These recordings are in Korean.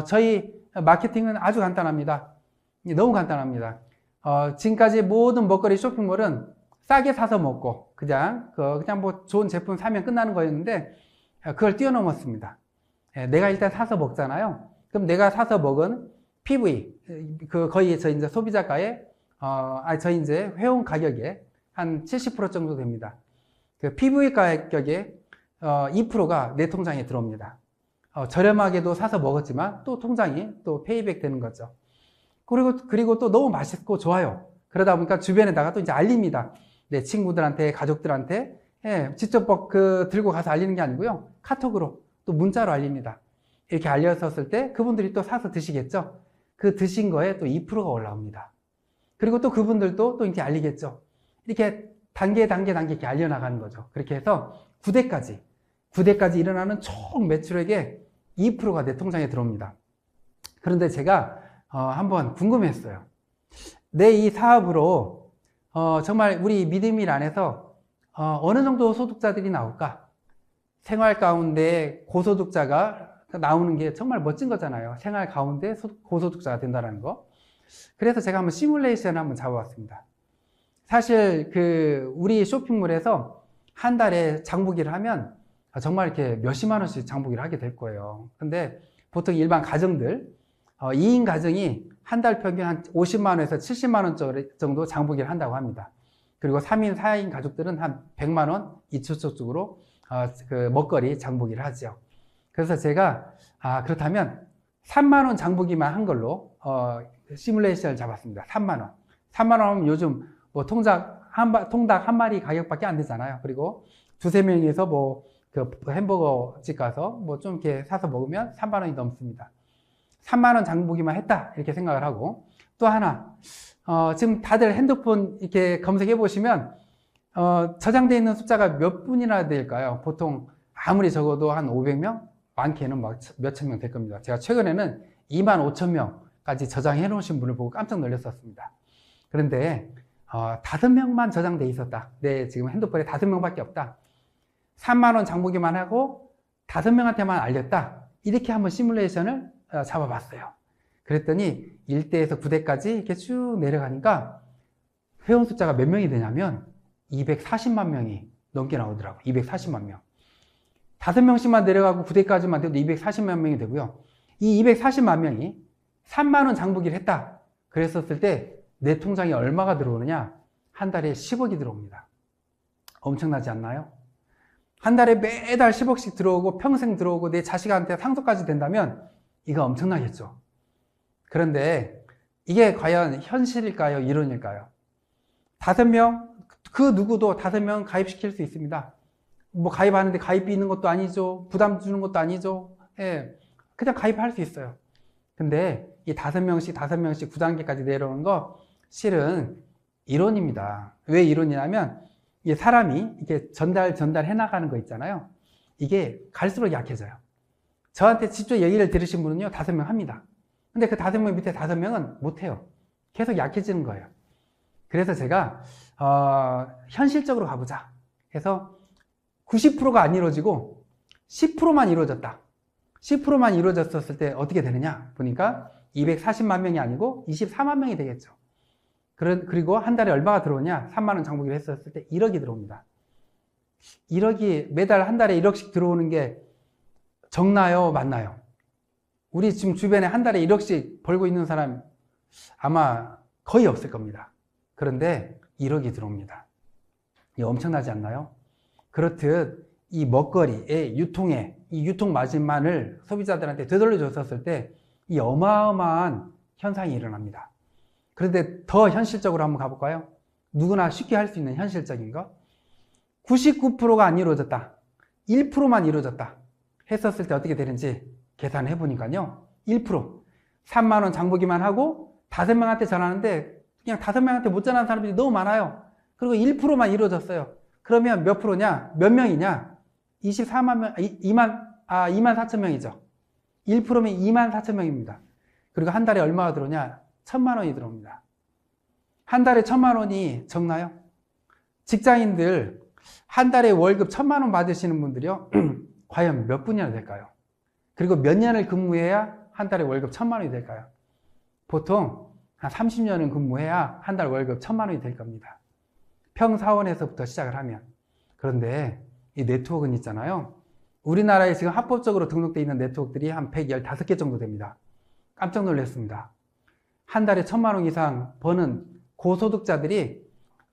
저희 마케팅은 아주 간단합니다. 너무 간단합니다. 지금까지 모든 먹거리 쇼핑몰은 싸게 사서 먹고 그냥 뭐 좋은 제품 사면 끝나는 거였는데 그걸 뛰어넘었습니다. 내가 일단 사서 먹잖아요. 그럼 내가 사서 먹은 PV, 거의 저희 이제 소비자가의, 저희 이제 회원 가격의 한 70% 정도 됩니다. 그 PV 가격의 2%가 내 통장에 들어옵니다. 저렴하게도 사서 먹었지만 또 통장이 또 페이백 되는 거죠. 그리고 또 너무 맛있고 좋아요. 그러다 보니까 주변에다가 또 이제 알립니다. 내 친구들한테, 가족들한테, 직접 들고 가서 알리는 게 아니고요. 카톡으로 또 문자로 알립니다. 이렇게 알렸었을 때 그분들이 또 사서 드시겠죠. 그 드신 거에 또 2%가 올라옵니다. 그리고 또 그분들도 또 이렇게 알리겠죠. 이렇게 단계 이렇게 알려나가는 거죠. 그렇게 해서 9대까지 일어나는 총 매출액의 2%가 내 통장에 들어옵니다. 그런데 제가 한번 궁금했어요. 내 이 사업으로 정말 우리 믿음일 안에서 어느 정도 소득자들이 나올까? 생활 가운데 고소득자가 나오는 게 정말 멋진 거잖아요. 생활 가운데 고소득자가 된다는 거. 그래서 제가 한번 시뮬레이션을 한번 잡아봤습니다. 사실 우리 쇼핑몰에서 한 달에 장보기를 하면 정말 이렇게 몇십만 원씩 장보기를 하게 될 거예요. 근데 보통 일반 가정들 2인 가정이 한 달 평균 한 50만 원에서 70만 원 정도 장보기를 한다고 합니다. 그리고 3인, 4인 가족들은 한 100만 원 이쪽으로 먹거리 장보기를 하죠. 그래서 제가 그렇다면 3만 원 장보기만 한 걸로 시뮬레이션을 잡았습니다. 3만 원. 3만 원 하면 요즘 뭐 통닭 한 마리 가격밖에 안 되잖아요. 그리고 두세 명이서 햄버거 집 가서 뭐 좀 이렇게 사서 먹으면 3만 원이 넘습니다. 3만 원 장보기만 했다 이렇게 생각을 하고, 또 하나 지금 다들 핸드폰 이렇게 검색해 보시면 저장되어 있는 숫자가 몇 분이나 될까요? 보통 아무리 적어도 한 500명? 많게는 막 몇천 명 될 겁니다. 제가 최근에는 2만 5천 명까지 저장해 놓으신 분을 보고 깜짝 놀랐었습니다. 그런데 5명만 저장돼 있었다. 내 지금 핸드폰에 5명밖에 없다. 3만 원 장보기만 하고 5명한테만 알렸다. 이렇게 한번 시뮬레이션을 잡아봤어요. 그랬더니 1대에서 9대까지 이렇게 쭉 내려가니까 회원 숫자가 몇 명이 되냐면 240만 명이 넘게 나오더라고요. 240만 명. 5명씩만 내려가고 9대까지만 돼도 240만 명이 되고요. 이 240만 명이 3만 원 장보기를 했다. 그랬었을 때 내 통장에 얼마가 들어오느냐? 한 달에 10억이 들어옵니다. 엄청나지 않나요? 한 달에 매달 10억씩 들어오고 평생 들어오고 내 자식한테 상속까지 된다면 이거 엄청나겠죠. 그런데 이게 과연 현실일까요? 이론일까요? 5명, 그 누구도 5명 가입시킬 수 있습니다. 뭐 가입하는데 가입비 있는 것도 아니죠. 부담 주는 것도 아니죠. 그냥 가입할 수 있어요. 근데 이 5명씩 9단계까지 내려오는 거 실은 이론입니다. 왜 이론이냐면 이 사람이 이렇게 전달해 나가는 거 있잖아요. 이게 갈수록 약해져요. 저한테 직접 얘기를 들으신 분은요, 5명 합니다. 근데 그 5명 밑에 5명은 못해요. 계속 약해지는 거예요. 그래서 제가 현실적으로 가보자 해서 90%가 안 이루어지고 10%만 이루어졌다. 10%만 이루어졌을 때 어떻게 되느냐 보니까 240만 명이 아니고 24만 명이 되겠죠. 그리고 한 달에 얼마가 들어오냐? 3만 원 장보기를 했었을 때 1억이 들어옵니다. 1억이 매달 한 달에 1억씩 들어오는 게 적나요? 맞나요? 우리 지금 주변에 한 달에 1억씩 벌고 있는 사람 아마 거의 없을 겁니다. 그런데 1억이 들어옵니다. 이거 엄청나지 않나요? 그렇듯 이 먹거리의 이 유통 마진만을 소비자들한테 되돌려 줬었을 때 이 어마어마한 현상이 일어납니다. 그런데 더 현실적으로 한번 가볼까요? 누구나 쉽게 할 수 있는 현실적인 거. 99%가 안 이루어졌다. 1%만 이루어졌다. 했었을 때 어떻게 되는지 계산해 보니까요. 1%. 3만 원 장보기만 하고 5명한테 전하는데 그냥 5명한테 못 전하는 사람들이 너무 많아요. 그리고 1%만 이루어졌어요. 그러면 몇 프로냐? 몇 명이냐? 24만 명, 2만 4천 명이죠. 1%면 2만 4천 명입니다. 그리고 한 달에 얼마가 들어오냐? 1,000만 원이 들어옵니다. 한 달에 1,000만 원이 적나요? 직장인들 한 달에 월급 1,000만 원 받으시는 분들이요. 과연 몇 분이나 될까요? 그리고 몇 년을 근무해야 한 달에 월급 1,000만 원이 될까요? 보통 한 30년은 근무해야 한 달 월급 1,000만 원이 될 겁니다. 평사원에서부터 시작을 하면. 그런데 이 네트워크는 있잖아요. 우리나라에 지금 합법적으로 등록되어 있는 네트워크들이 한 115개 정도 됩니다. 깜짝 놀랐습니다. 한 달에 1,000만 원 이상 버는 고소득자들이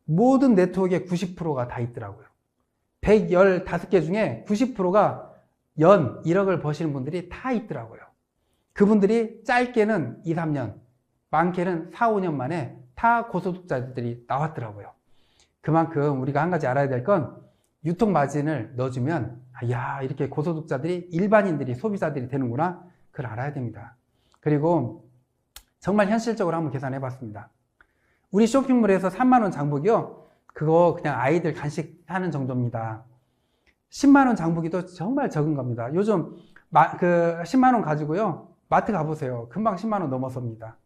모든 네트워크의 90%가 다 있더라고요. 115개 중에 90%가 연 1억을 버시는 분들이 다 있더라고요. 그분들이 짧게는 2, 3년, 많게는 4, 5년 만에 다 고소득자들이 나왔더라고요. 그만큼 우리가 한 가지 알아야 될 건 유통 마진을 넣어주면 야, 이렇게 고소득자들이 일반인들이 소비자들이 되는구나. 그걸 알아야 됩니다. 그리고 정말 현실적으로 한번 계산해 봤습니다. 우리 쇼핑몰에서 3만 원 장보기요. 그거 그냥 아이들 간식 사는 정도입니다. 10만 원 장보기도 정말 적은 겁니다. 요즘 그 10만 원 가지고요. 마트 가보세요. 금방 10만 원 넘어섭니다.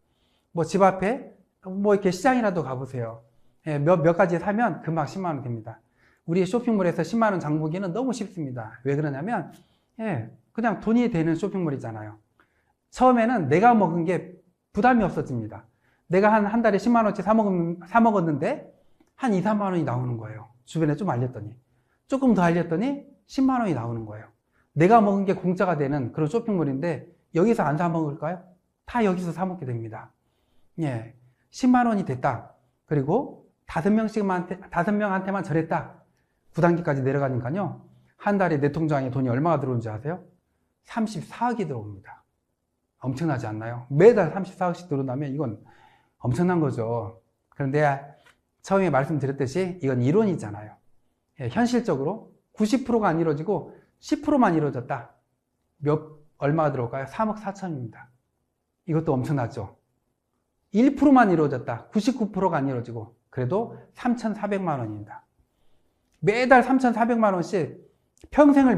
뭐 집 앞에 뭐 이렇게 시장이라도 가보세요. 예, 몇 가지 사면 금방 10만 원 됩니다. 우리 쇼핑몰에서 10만 원 장보기는 너무 쉽습니다. 왜 그러냐면 예, 그냥 돈이 되는 쇼핑몰이잖아요. 처음에는 내가 먹은 게 부담이 없어집니다. 내가 한 달에 10만 원치 사 먹었는데 한 2, 3만 원이 나오는 거예요. 주변에 좀 알렸더니. 조금 더 알렸더니 10만 원이 나오는 거예요. 내가 먹은 게 공짜가 되는 그런 쇼핑몰인데 여기서 안 사 먹을까요? 다 여기서 사 먹게 됩니다. 예, 10만 원이 됐다. 그리고 5명한테만 저랬다. 9단계까지 내려가니까요. 한 달에 내 통장에 돈이 얼마가 들어오는지 아세요? 34억이 들어옵니다. 엄청나지 않나요? 매달 34억씩 들어온다면 이건 엄청난 거죠. 그런데 처음에 말씀드렸듯이 이건 이론이잖아요. 예, 현실적으로 90%가 안 이루어지고 10%만 이루어졌다. 얼마가 들어올까요? 3억 4천입니다. 이것도 엄청나죠. 1%만 이루어졌다. 99%가 안 이루어지고 그래도 3,400만 원입니다. 매달 3,400만 원씩 평생을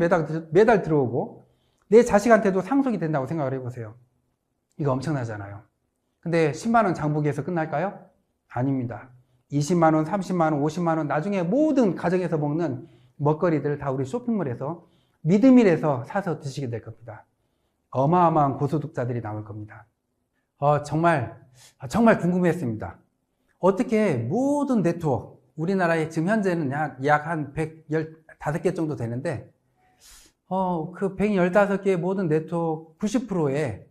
매달 들어오고 내 자식한테도 상속이 된다고 생각을 해보세요. 이거 엄청나잖아요. 근데 10만 원 장보기에서 끝날까요? 아닙니다. 20만 원, 30만 원, 50만 원 나중에 모든 가정에서 먹는 먹거리들을 다 우리 쇼핑몰에서 미드밀에서 사서 드시게 될 겁니다. 어마어마한 고소득자들이 나올 겁니다. 정말 궁금했습니다. 어떻게 모든 네트워크, 우리나라에 지금 현재는 약 한 115개 정도 되는데, 그 115개의 모든 네트워크 90%의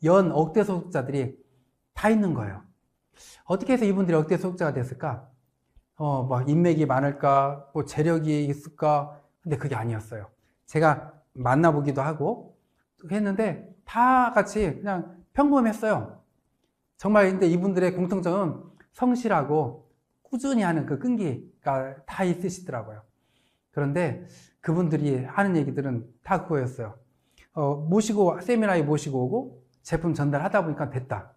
연 억대 소득자들이 다 있는 거예요. 어떻게 해서 이분들이 억대 소득자가 됐을까? 막 인맥이 많을까? 뭐 재력이 있을까? 근데 그게 아니었어요. 제가 만나보기도 하고 했는데 다 같이 그냥 평범했어요. 정말 근데 이분들의 공통점은 성실하고 꾸준히 하는 그 끈기가 다 있으시더라고요. 그런데 그분들이 하는 얘기들은 다 그거였어요. 세미나에 모시고 오고 제품 전달하다 보니까 됐다.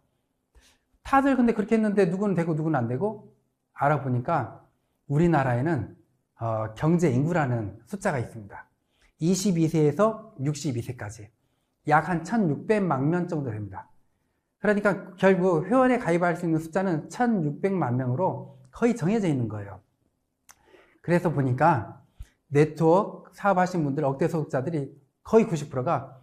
다들 근데 그렇게 했는데 누구는 되고 누구는 안 되고 알아보니까 우리나라에는 경제 인구라는 숫자가 있습니다. 22세에서 62세까지 약 한 1,600만 명 정도 됩니다. 그러니까 결국 회원에 가입할 수 있는 숫자는 1,600만 명으로 거의 정해져 있는 거예요. 그래서 보니까 네트워크 사업하신 분들 억대 소득자들이 거의 90%가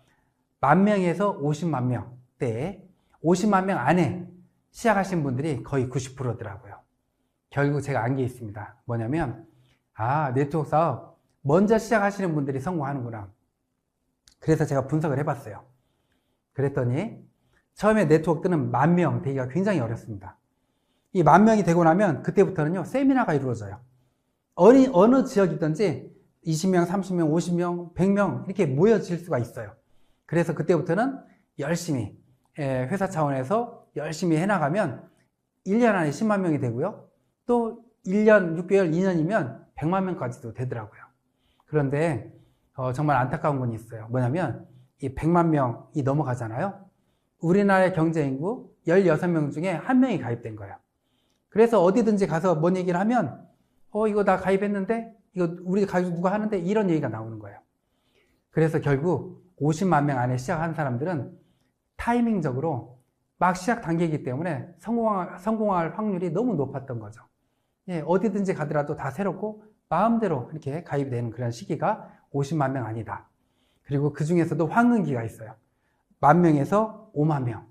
10,000명에서 50만 명대에 50만 명 안에 시작하신 분들이 거의 90%더라고요. 결국 제가 안 게 있습니다. 뭐냐면 네트워크 사업 먼저 시작하시는 분들이 성공하는구나. 그래서 제가 분석을 해봤어요. 그랬더니 처음에 네트워크들은 10,000명 되기가 굉장히 어렵습니다. 이 10,000명이 되고 나면 그때부터는요 세미나가 이루어져요. 어느 지역이든지 20명, 30명, 50명, 100명 이렇게 모여질 수가 있어요. 그래서 그때부터는 열심히 회사 차원에서 열심히 해나가면 1년 안에 10만 명이 되고요. 또 1년, 6개월, 2년이면 100만 명까지도 되더라고요. 그런데 정말 안타까운 건 있어요. 뭐냐면 이 100만 명이 넘어가잖아요. 우리나라의 경제 인구 16명 중에 1명이 가입된 거예요. 그래서 어디든지 가서 뭔 얘기를 하면 이거 나 가입했는데 이거 우리 가족 누가 하는데 이런 얘기가 나오는 거예요. 그래서 결국 50만 명 안에 시작한 사람들은 타이밍적으로 막 시작 단계이기 때문에 성공할 확률이 너무 높았던 거죠. 예, 어디든지 가더라도 다 새롭고 마음대로 이렇게 가입이 되는 그런 시기가 50만 명 아니다. 그리고 그 중에서도 황금기가 있어요. 10,000명에서 50,000명.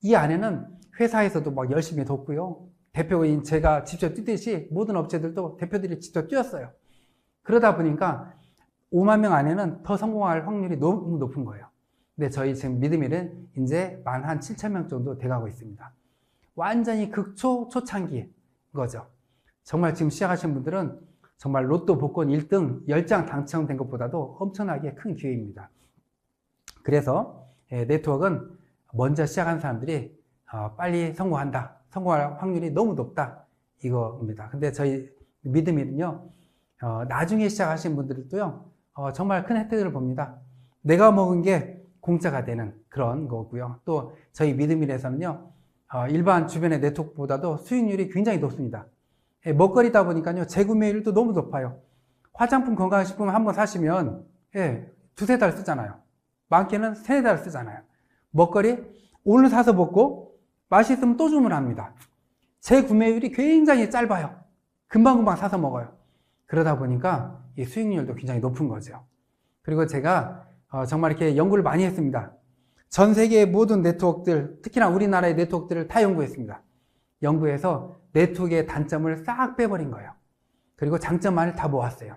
이 안에는 회사에서도 막 열심히 돕고요. 대표인 제가 직접 뛰듯이 모든 업체들도 대표들이 직접 뛰었어요. 그러다 보니까 50,000명 안에는 더 성공할 확률이 너무 높은 거예요. 근데 저희 지금 믿음일은 이제 한 7,000명 정도 돼가고 있습니다. 완전히 초창기인 거죠. 정말 지금 시작하신 분들은 정말 로또 복권 1등 10장 당첨된 것보다도 엄청나게 큰 기회입니다. 그래서 네트워크는 먼저 시작한 사람들이 빨리 성공한다. 성공할 확률이 너무 높다. 이거입니다. 근데 저희 믿음일은요, 나중에 시작하신 분들도요, 정말 큰 혜택을 봅니다. 내가 먹은 게 공짜가 되는 그런 거고요. 또 저희 믿음일에서는요, 일반 주변의 네트워크보다도 수익률이 굉장히 높습니다. 먹거리다 보니까요, 재구매율도 너무 높아요. 화장품 건강식품 한번 사시면, 두세 달 쓰잖아요. 많게는 세네 달 쓰잖아요. 먹거리, 오늘 사서 먹고, 맛있으면 또 주문합니다. 재구매율이 굉장히 짧아요. 금방금방 사서 먹어요. 그러다 보니까 이 수익률도 굉장히 높은 거죠. 그리고 제가 정말 이렇게 연구를 많이 했습니다. 전 세계의 모든 네트워크들, 특히나 우리나라의 네트워크들을 다 연구했습니다. 연구해서 네트워크의 단점을 싹 빼버린 거예요. 그리고 장점만을 다 모았어요.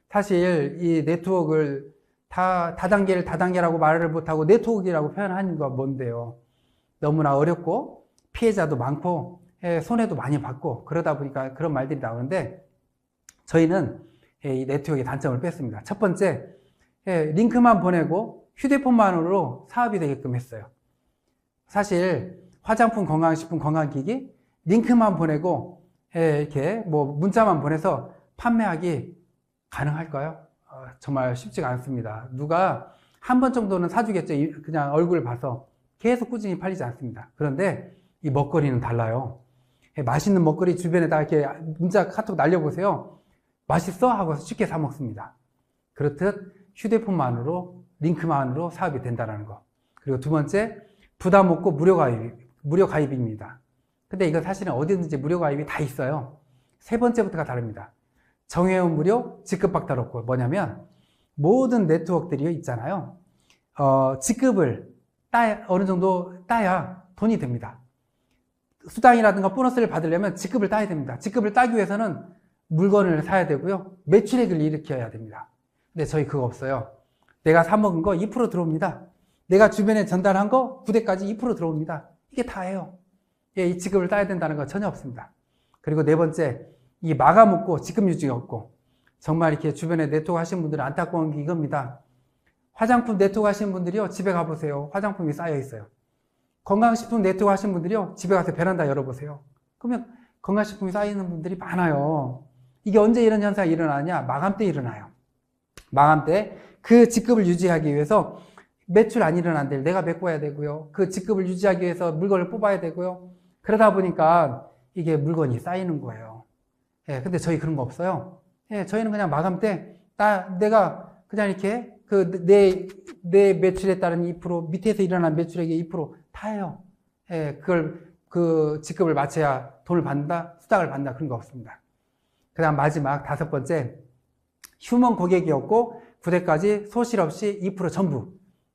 사실 이 네트워크를 다단계라고 말을 못하고 네트워크라고 표현하는 건 뭔데요? 너무나 어렵고 피해자도 많고 손해도 많이 받고 그러다 보니까 그런 말들이 나오는데 저희는 이 네트워크의 단점을 뺐습니다. 첫 번째, 링크만 보내고 휴대폰만으로 사업이 되게끔 했어요. 사실 화장품, 건강식품, 건강기기 링크만 보내고 이렇게 뭐 문자만 보내서 판매하기 가능할까요? 정말 쉽지가 않습니다. 누가 한 번 정도는 사주겠죠. 그냥 얼굴 봐서 계속 꾸준히 팔리지 않습니다. 그런데 이 먹거리는 달라요. 맛있는 먹거리 주변에다 이렇게 문자 카톡 날려보세요. 맛있어? 하고 쉽게 사 먹습니다. 그렇듯 휴대폰만으로 링크만으로 사업이 된다는 거. 그리고 두 번째, 부담 없고 무료 가입입니다. 근데 이거 사실은 어디든지 무료 가입이 다 있어요. 세 번째부터가 다릅니다. 정회원 무료, 직급박탈 없고 뭐냐면 모든 네트워크들이 있잖아요. 직급을 어느 정도 따야 돈이 됩니다. 수당이라든가 보너스를 받으려면 직급을 따야 됩니다. 직급을 따기 위해서는 물건을 사야 되고요. 매출액을 일으켜야 됩니다. 근데 저희 그거 없어요. 내가 사먹은 거 2% 들어옵니다. 내가 주변에 전달한 거 부대까지 2% 들어옵니다. 이게 다예요. 이 직급을 따야 된다는 거 전혀 없습니다. 그리고 네 번째, 이 마감 없고 직급 유지가 없고 정말 이렇게 주변에 네트워크 하신 분들은 안타까운 게 이겁니다. 화장품 네트워크 하신 분들이요, 집에 가보세요. 화장품이 쌓여 있어요. 건강식품 네트워크 하신 분들이요, 집에 가서 베란다 열어보세요. 그러면 건강식품이 쌓이는 분들이 많아요. 이게 언제 이런 현상이 일어나냐? 마감 때 일어나요. 마감 때 그 직급을 유지하기 위해서 매출 안 일어난 데를 내가 메꿔야 되고요. 그 직급을 유지하기 위해서 물건을 뽑아야 되고요. 그러다 보니까 이게 물건이 쌓이는 거예요. 근데 저희 그런 거 없어요. 저희는 그냥 마감 때 내가 그냥 이렇게 내 매출에 따른 2% 밑에서 일어난 매출액의 2% 다예요. 그걸 그 직급을 맞춰야 돈을 받는다, 수당을 받는다 그런 거 없습니다. 그다음 마지막 다섯 번째, 휴먼 고객이 없고 부대까지 소실 없이 2% 전부.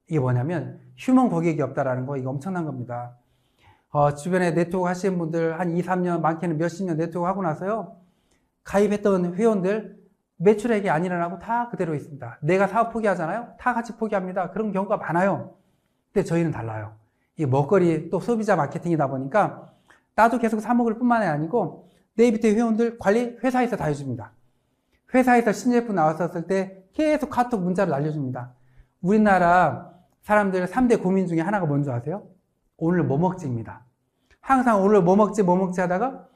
이게 뭐냐면 휴먼 고객이 없다라는 거, 이거 엄청난 겁니다. 주변에 네트워크 하시는 분들 한 2, 3년, 많게는 몇십 년 네트워크 하고 나서요, 가입했던 회원들 매출액이 안 일어나고 다 그대로 있습니다. 내가 사업 포기하잖아요. 다 같이 포기합니다. 그런 경우가 많아요. 근데 저희는 달라요. 이 먹거리 또 소비자 마케팅이다 보니까 나도 계속 사 먹을 뿐만이 아니고 내 밑에 회원들 관리 회사에서 다 해줍니다. 회사에서 신제품 나왔었을 때 계속 카톡 문자를 날려줍니다. 우리나라 사람들 3대 고민 중에 하나가 뭔지 아세요? 오늘 뭐 먹지입니다. 항상 오늘 뭐 먹지 하다가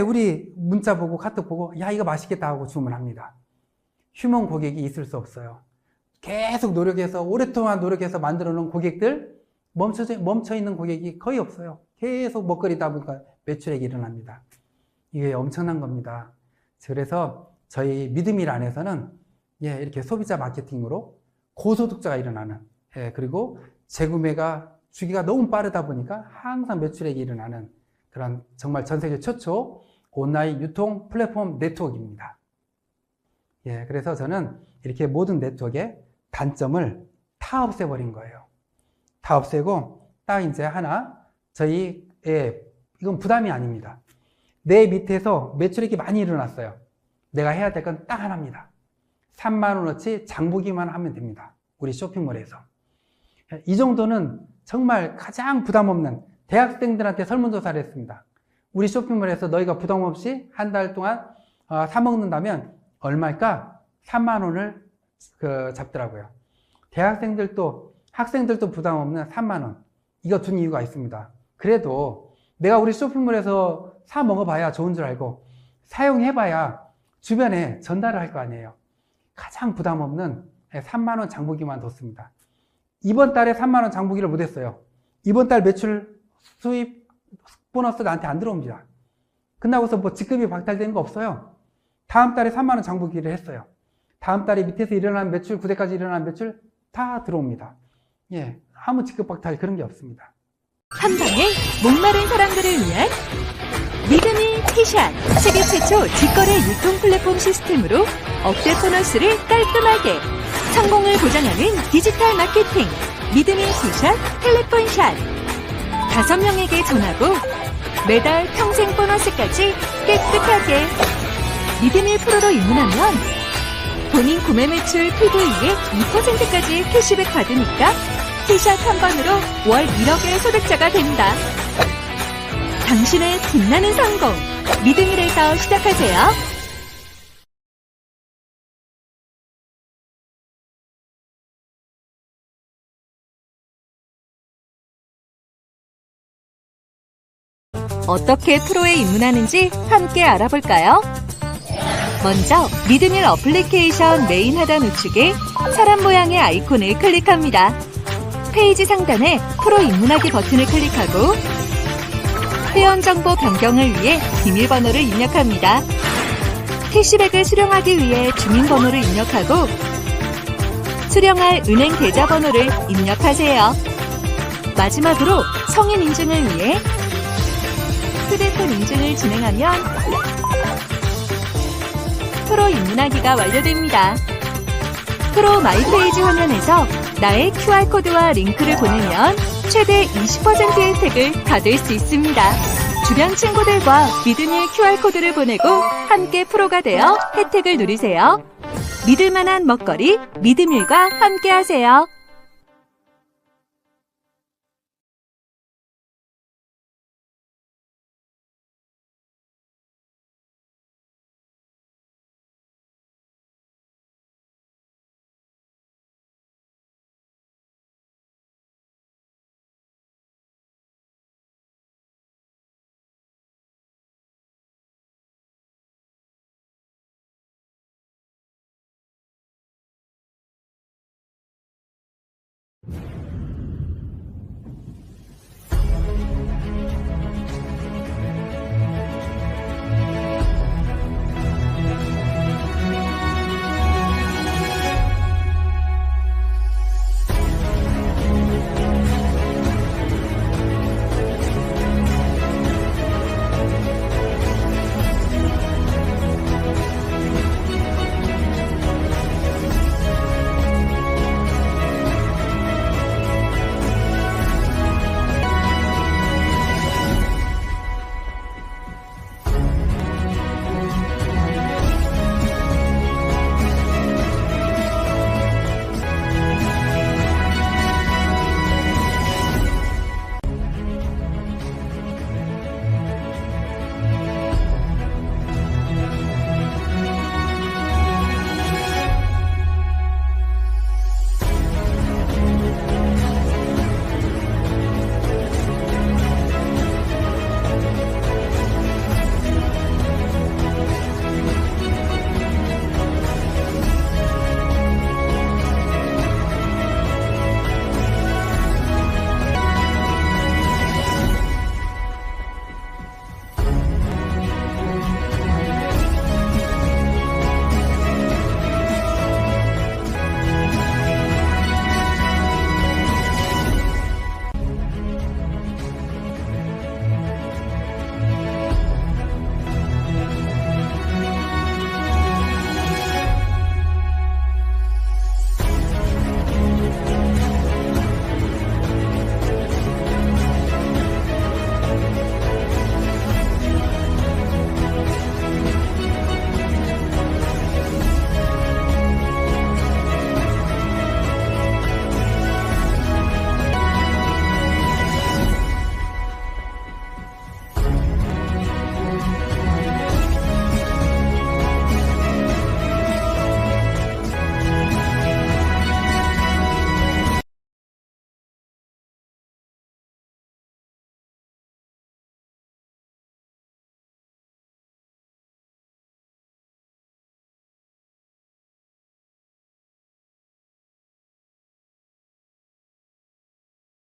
우리 문자 보고 카톡 보고 야 이거 맛있겠다 하고 주문합니다. 휴먼 고객이 있을 수 없어요. 계속 노력해서 오랫동안 노력해서 만들어 놓은 고객들 멈춰 있는 고객이 거의 없어요. 계속 먹거리다 보니까 매출액이 일어납니다. 이게 엄청난 겁니다. 그래서 저희 믿음일 안에서는 이렇게 소비자 마케팅으로 고소득자가 일어나는, 그리고 재구매가 주기가 너무 빠르다 보니까 항상 매출액이 일어나는 그런 정말 전 세계 최초 온라인 유통 플랫폼 네트워크입니다. 그래서 저는 이렇게 모든 네트워크의 단점을 다 없애버린 거예요. 다 없애고 딱 이제 하나 이건 부담이 아닙니다. 내 밑에서 매출이 이렇게 많이 일어났어요. 내가 해야 될 건 딱 하나입니다. 3만 원어치 장보기만 하면 됩니다. 우리 쇼핑몰에서. 이 정도는 정말 가장 부담 없는 대학생들한테 설문조사를 했습니다. 우리 쇼핑몰에서 너희가 부담 없이 한 달 동안 사 먹는다면 얼마일까? 3만 원을 잡더라고요. 대학생들도 학생들도 부담 없는 3만 원. 이거 둔 이유가 있습니다. 그래도 내가 우리 쇼핑몰에서 사 먹어봐야 좋은 줄 알고 사용해봐야 주변에 전달을 할 거 아니에요. 가장 부담 없는 3만 원 장보기만 뒀습니다. 이번 달에 3만 원 장보기를 못했어요. 이번 달 매출 수입 보너스 나한테 안 들어옵니다. 끝나고서 뭐 직급이 박탈되는 거 없어요. 다음 달에 3만 원 장보기를 했어요. 다음 달에 밑에서 일어난 매출, 그때까지 일어난 매출 다 들어옵니다. 예, 아무 직급 박탈 그런 게 없습니다. 한 방에 목마른 사람들을 위한 믿음이 티샷, 세계 최초 직거래 유통 플랫폼 시스템으로 억대 보너스를 깔끔하게 성공을 보장하는 디지털 마케팅 믿음이 티샷 텔레폰샷 5명에게 전하고 매달 평생 보너스까지 깨끗하게 믿음이 프로로 입문하면 본인 구매 매출 PD의 2%까지 캐시백 받으니까 티샷 한 번으로 월 1억의 소득자가 된다. 당신의 빛나는 성공, 믿음이에서 시작하세요. 어떻게 프로에 입문하는지 함께 알아볼까요? 먼저 믿음일 어플리케이션 메인 하단 우측에 사람 모양의 아이콘을 클릭합니다. 페이지 상단에 프로 입문하기 버튼을 클릭하고 회원정보 변경을 위해 비밀번호를 입력합니다. 캐시백을 수령하기 위해 주민번호를 입력하고 수령할 은행 계좌번호를 입력하세요. 마지막으로 성인 인증을 위해 휴대폰 인증을 진행하면 프로 입문하기가 완료됩니다. 프로 마이페이지 화면에서 나의 QR코드와 링크를 보내면 최대 20% 혜택을 받을 수 있습니다. 주변 친구들과 믿음일 QR코드를 보내고 함께 프로가 되어 혜택을 누리세요. 믿을만한 먹거리 믿음일과 함께하세요.